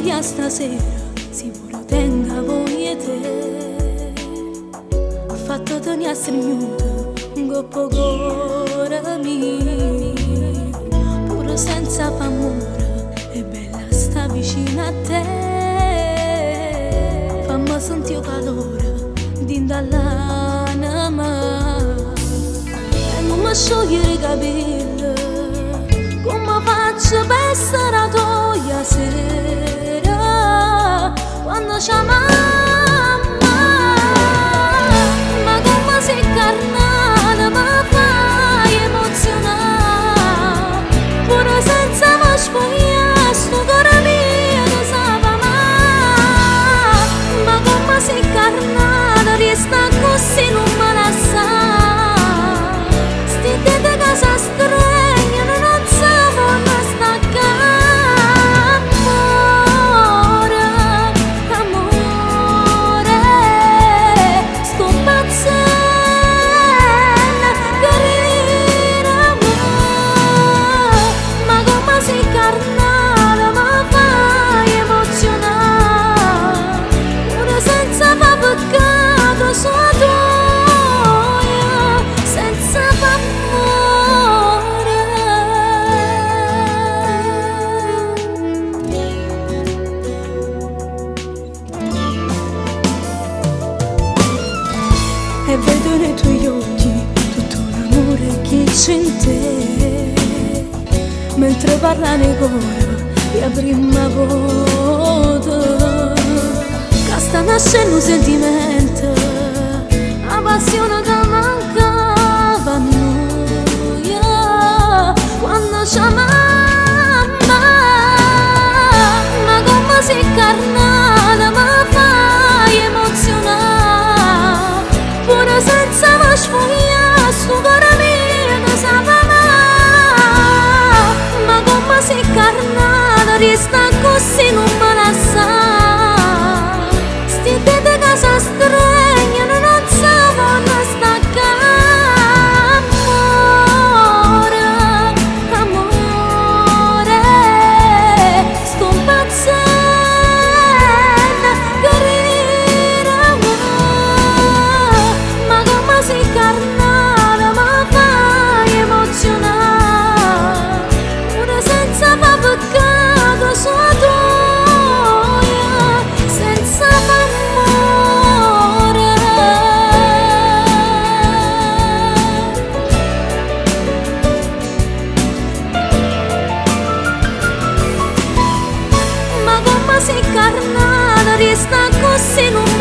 gioia stasera, sicuro tenga voi e te. Ho fatto tenere a strignuto un coppo cuore mio, pure senza famore, è bella sta vicino a te. Fammi sentire il calore dinda all'anima e non mi sciogliere i capelli, come faccio per stare a toia sera quando c'è mamma. Ma come sei carnale mi fai emozionare, pure senza me sfogliare sto cuore mio lo sa mai. Ma come sei carnale resta così non me la sa, sti te da casa stregna non sapano staccare. Amore, amore, sto pazzendo carina amore. Ma come sei carnale mi fai emozionare, pure senza fa peccato sua gioia, senza fa amore. E vedo nei tuoi occhi tutto l'amore che c'è in te, mentre parla nei cuore la prima volta che sta nascendo un sentimento, la passione che mancava a noi quando c'è mamma. Ma come sei carnale mi fai emozionare, pure senza me sfogliare sto cuore mio lo sa mai. Ma come sei carnale resta così non me la sa, sti te da casa stregna non sapano staccare. Amore, amore, sto pazzendo carina amore. Ma come sei carnale mi fai emozionare, pure senza fa peccato sua gioia, senza fa amore. Ma come sei carnale resta così non